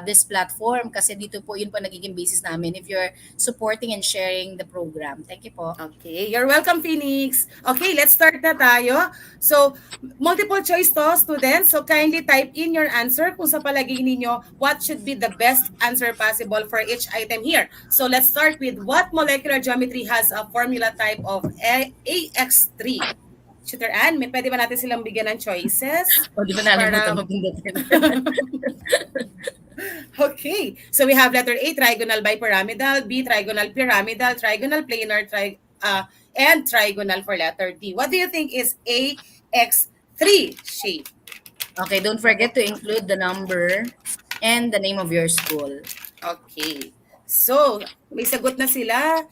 this platform kasi dito po yun po nagiging basis namin if you're supporting and sharing the program. Thank you po. Okay, you're welcome, Phoenix. Okay, let's start na tayo. So, multiple choice to, students. So, kindly type in your answer kung sa palagay ninyo what should be the best answer possible for each item here. So, let's start with what molecular geometry has a formula type of AX3? Tutor Ann, pwede ba natin silang bigyan ng choices? O, di ba nalimutan ko pindutin? Okay, so we have letter A, trigonal bipyramidal, B, trigonal pyramidal, trigonal planar, and trigonal for letter D. What do you think is AX3 shape? Okay, don't forget to include the number and the name of your school. Okay, so may sagot na sila.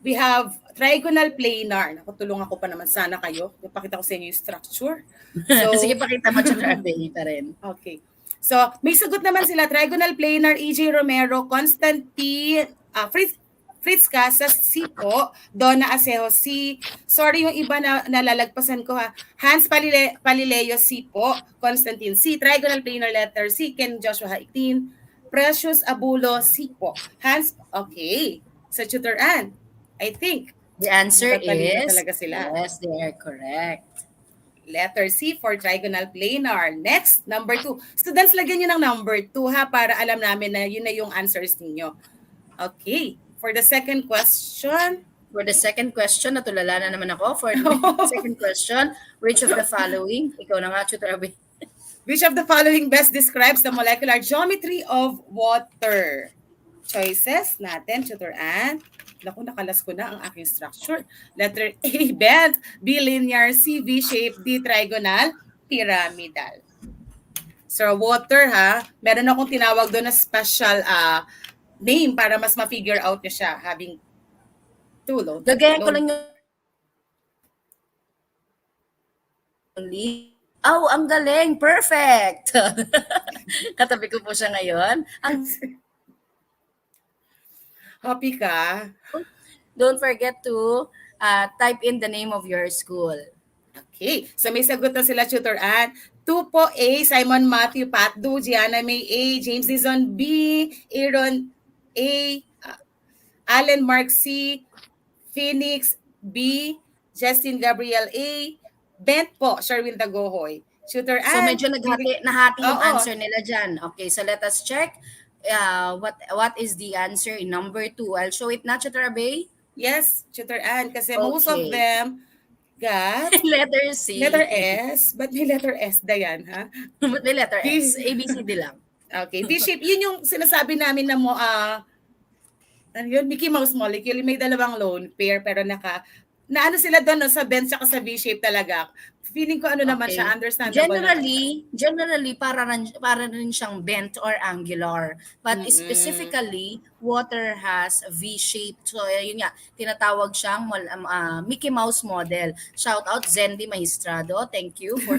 We have trigonal planar. Naku, tulungan ko pa naman sana kayo. Ipakita ko sa inyo yung structure. So, Sige, pakita mo, Tutor Abe, pa rin. okay. So, may sagot naman sila. Trigonal planar, EJ Romero, Constantine, Fritz Casas, C po. Donna Acejo, C. Sorry yung iba na nalalagpasan ko ha. Hans Palileo, C po. Constantine, C. Trigonal planar letter C. Ken Joshua, 18. Precious Abulo, C po. Hans, okay. So, Tutor Ann, I think The answer matalino is, talaga sila. yes, they are correct. Letter C for trigonal planar. Next, number 2. Students, lagyan nyo ng number 2 ha para alam namin na yun na yung answers ninyo. Okay. For the second question. For the second question, natulala na naman ako. For the second question, which of the following? Ikaw na nga, Tutor Abe. Which of the following best describes the molecular geometry of water? Choices natin, Tutor Ann. Naku, nakalas ko na ang aking structure. Letter A, bent. B, linear. C, V-shape. D, trigonal. Pyramidal. So, water ha. Meron akong tinawag doon na special name para mas ma-figure out nyo siya. Having two. Gagayan ko lang yung oh, ang galing! Perfect! Katabi ko po siya ngayon. Happy ka? Don't forget to type in the name of your school. Okay. So may sagot na sila, Tutor Ann. 2 po A, Simon Matthew Patdu, Gianna May A, James Dizon B, Aaron A, Allen Mark C, Phoenix B, Justin Gabriel A, Bent po, Sherwin Dagohoy. Tutor So Ann, medyo nahati yung oo, answer nila dyan. Okay, so let us check what is the answer in number 2. I'll show it na, Tutor Abay. yes, Tutor Ann, kasi most of Okay. them got Letter letter C. S. Ba't may letter S, Dayan, ha? Ba't may letter S? B. A, B, C, D lang. Okay, V-shape. Yun yung sinasabi namin na ano yun, Mickey Mouse molecule, may dalawang lone pair pero na ano sila doon no, sa bench at sa V-shape talaga. Feeling ko ano naman siya, Okay. understandable naman siya. Generally para rin siyang bent or angular. But Mm-mm. specifically, water has a V shape. So yun nga, tinatawag siyang Mickey Mouse model. Shout out Zendi Magistrado. Thank you for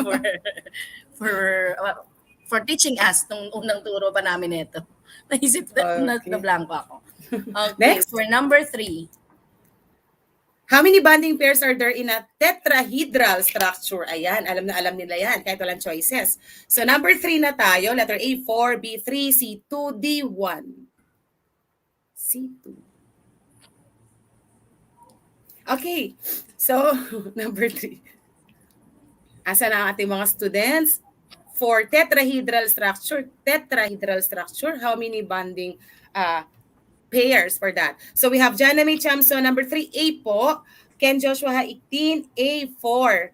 for for uh, for teaching us nung unang turo pa namin ito. Naisip na Okay. blanco ako. Okay, Next. for number 3. How many bonding pairs are there in a tetrahedral structure? Ayan, alam na alam nila yan, kahit walang choices. So number 3 na tayo, letter A, 4, B, 3, C, 2, D, 1. C2. Okay, so number 3. Asa na ang ating mga students? For tetrahedral structure, how many bonding pairs for that? So we have Jana May Chamso, number 3, A po. Ken Joshua Haiktin, A4.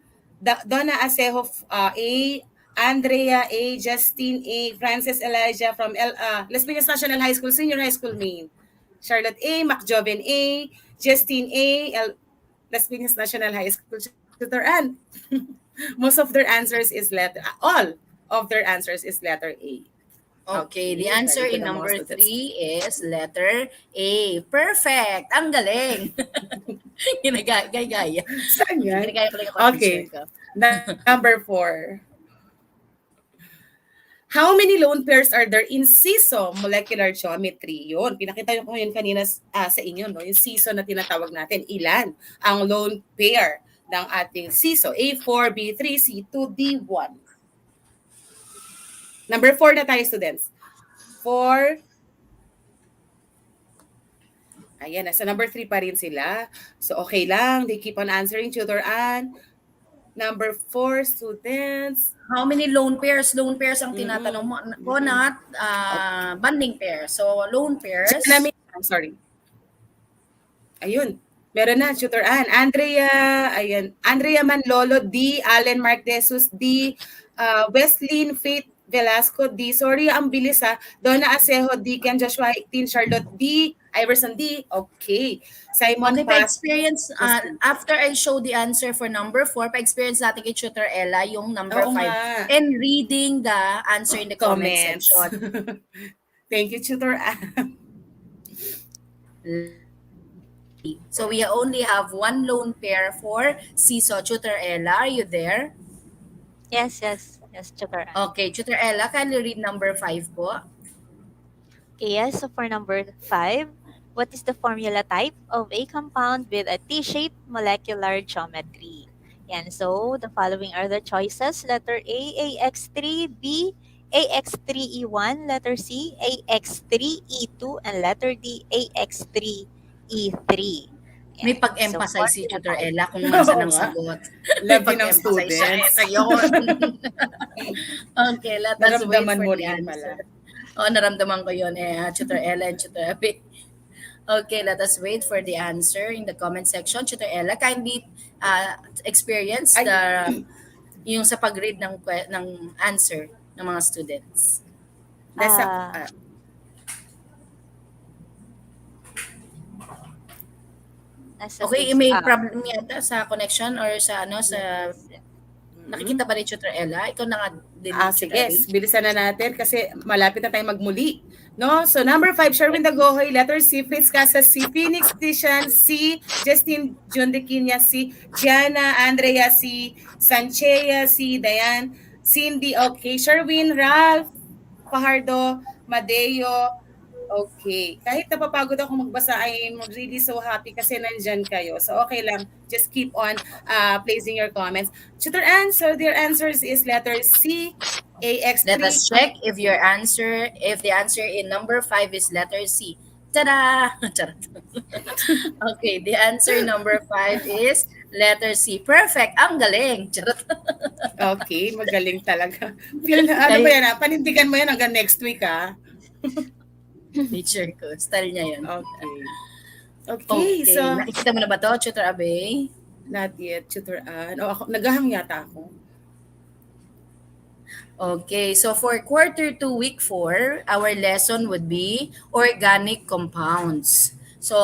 Donna Asejo, A. Andrea, A. Justin, A. Francis Elijah from Las Piñas National High School, Senior High School, Maine. Charlotte, A. Macjoven, A. Justine, A. Las Piñas National High School, Tutor Ann. Most of their answers is all of their answers is letter A. Okay, the answer in number 3 is letter A. Perfect! Ang galing! Ginagaya. Saan yan? Ginagaya ko lang yung Okay. ko. Number 4. How many lone pairs are there in CISO molecular geometry? Yun, pinakita ko yun kanina sa inyo, no? Yung CISO na tinatawag natin. Ilan ang lone pair ng ating CISO? A4, B3, C2, D1. Number 4 na tayo, students. 4. Ayan, nasa number 3 pa rin sila. So, okay lang. They keep on answering, Tutor Ann. Number 4, students. How many lone pairs? Lone pairs ang tinatanong mo ko, not bonding pairs. So, lone pairs. I'm sorry. Ayun. Meron na, Tutor Ann. Andrea, ayan. Andrea Manlolo, D. Allen Mark Jesus, D. Weslyn Faith Velasco, D. Sorry, ang bilis ha. Donna Asejo, D. Ken Joshua 18, Charlotte, D. Iverson, D. Okay. Simon Okay, Paz. pa-experience, after I show the answer for number 4, pa-experience natin kay Tutor Ella yung number 5 and reading the answer in the comment section. Thank you, Tutor Ann. So we only have one lone pair for CISO. Tutor Ella, are you there? Yes, Tutor Ann. Okay, Tutor Ella, can you read number 5 po? Yes, so for number 5, what is the formula type of a compound with a T-shaped molecular geometry? Yan, so the following are the choices. Letter A, AX3, B, AX3E1, letter C, AX3E2, and letter D, AX3E3. Yan. May pag-emphasize si formula Tutor type. Ella kung nasa ng sagot. Love din ng students. Ito yun. Okay, let us wait Naramdaman for mo the rin answer. pala. Naramdaman ko yun Tutor Ella and Tutor Abby. Okay, let us wait for the answer in the comment section. Tutor Ella, kindly experience yung sa pag-read ng answer ng mga students. Okay, may problem yata sa connection or sa nakikita ba ni Tutor Ella? Ikaw na nga din. Sige, bilisan na natin kasi malapit na tayong magmuli. No? So number 5, Sherwin Dagohoy, letter C, Fritz Casas, C, Phoenix Tishan, C, Justin Jundequinia, C, Gianna, Andrea, C, Sanchea, C, Diane, Cindy, okay, Sherwin, Ralph, Fajardo, Madeo, okay. Kahit napapagod ako magbasa, I'm really so happy kasi nandyan kayo. So okay lang, just keep on placing your comments. Tutor Ann, so their answers is letter C, AX3. Let us check if the answer in number 5 is letter C. Ta-da! Okay, the answer number 5 is Letter C. Perfect. Ang galing. Charot. Okay, magaling talaga. Ano ba yan? Panindigan mo yan hanggang next week, ha? Teacher ko. Style niya yun. Okay. Okay, Okay. so... Nakikita mo na ba to, Tutor Abe? Not yet, Tutor Ann. Naghahang yata ako. Okay, so for quarter 2, week 4, our lesson would be organic compounds. So,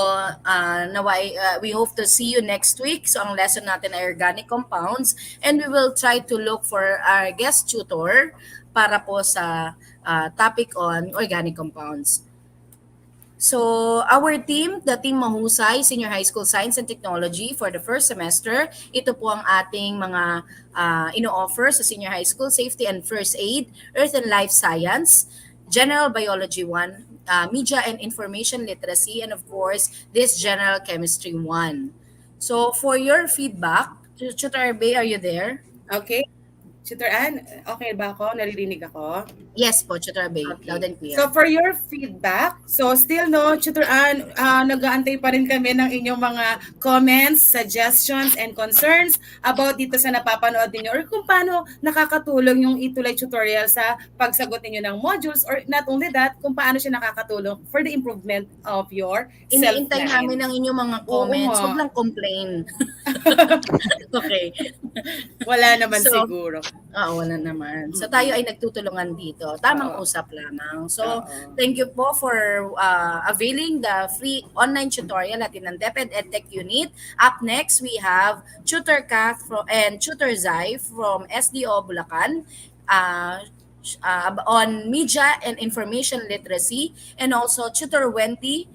we hope to see you next week. So, ang lesson natin ay organic compounds, and we will try to look for our guest tutor para po sa topic on organic compounds. So, our team, the Team Mahusay, Senior High School Science and Technology for the first semester, ito po ang ating mga ino-offer sa Senior High School, Safety and First Aid, Earth and Life Science, General Biology 1, Media and Information Literacy, and of course, this General Chemistry 1. So, for your feedback, Tutor Bay, are you there? Okay. Tutor Ann, okay ba ako? Naririnig ako? Yes po, Tutor Bay. Okay. Loud and clear. So for your feedback, so still no, Tutor Ann, nag-aantay pa rin kami ng inyong mga comments, suggestions, and concerns about dito sa napapanood ninyo or kung paano nakakatulong yung ETUlay tutorial sa pagsagot ninyo ng modules, or not only that, kung paano siya nakakatulong for the improvement of your Iniintay self-learning. namin ang inyong mga Oo comments. nga. Huwag lang complain. Okay. Wala naman So, siguro. wala naman. So tayo ay nagtutulungan dito. Tamang Oo. usap lamang. So Oo. thank you po for availing the free online tutorial natin ng DepEd EdTech Unit. Up next, we have Tutor Kath and Tutor Zai from SDO Bulacan on Media and Information Literacy, and also Tutor Wendy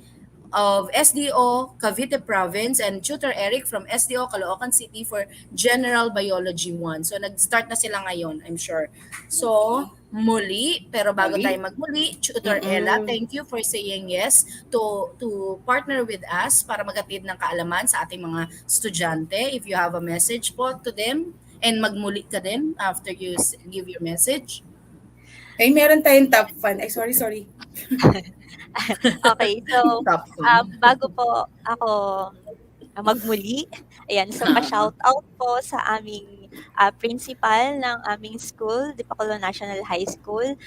of SDO Cavite Province and Tutor Eric from SDO Caloocan City for General Biology 1. So nag-start na sila ngayon, I'm sure. So muli, pero bago Muli. tayo magmuli, Tutor Ella, thank you for saying yes to partner with us para maghatid ng kaalaman sa ating mga estudyante. If you have a message po to them, and magmuli ka din after you give your message. Ay, meron tayong top fan. Ay, sorry. Okay, so Top one. bago po ako magmuli, ayan, so pa-shoutout po sa aming principal ng aming school, DepEd National High School,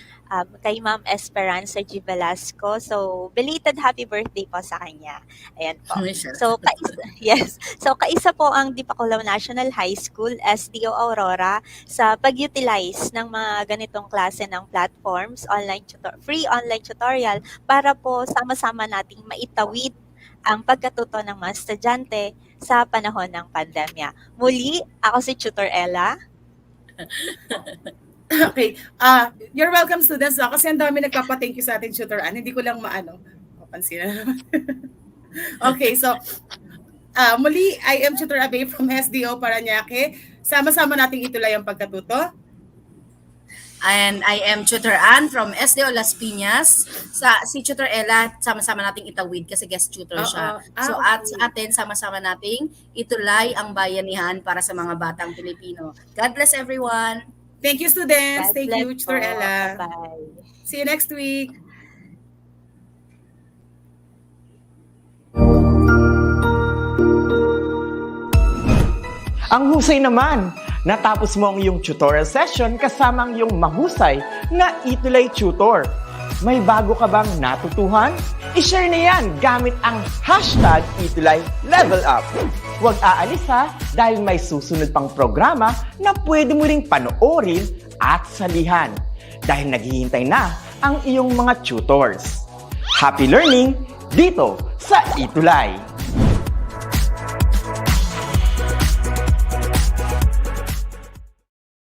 kay Ma'am Esperanza G. Velasco. So, belated happy birthday po sa kanya. Ayan po. So, kaisa po ang DepEd National High School, SDO Aurora, sa pag-utilize ng mga ganitong klase ng platforms, free online tutorial, para po sama-sama nating maitawid ang pagkatuto ng mga estudyante sa panahon ng pandemya. Muli, ako si Tutor Ella. Okay. You're welcome, students. Kasi ang dami nagpapa-thank you sa ating Tutor Ann. Hindi ko lang papansin na naman. Okay, so muli, I am Tutor Abe from SDO Paranaque. Sama-sama nating itulay ang pagkatuto. And I am Tutor Ann from SDO Las Piñas. Si Tutor Ella, sama-sama nating itawid kasi guest tutor siya. So at sa atin, sama-sama nating itulay ang bayanihan para sa mga batang Pilipino. God bless everyone! Thank you, students. God Thank bless you, Tutor po. Ella. Bye-bye. See you next week. Ang husay naman! Natapos mo ang iyong tutorial session kasama ang iyong mahusay na ETUlay tutor. May bago ka bang natutuhan? I-share na yan gamit ang hashtag #ETUlayLevelUp. Huwag aalis ha, dahil may susunod pang programa na pwede mo ring panoorin at salihan. Dahil naghihintay na ang iyong mga tutors. Happy learning dito sa ETUlay!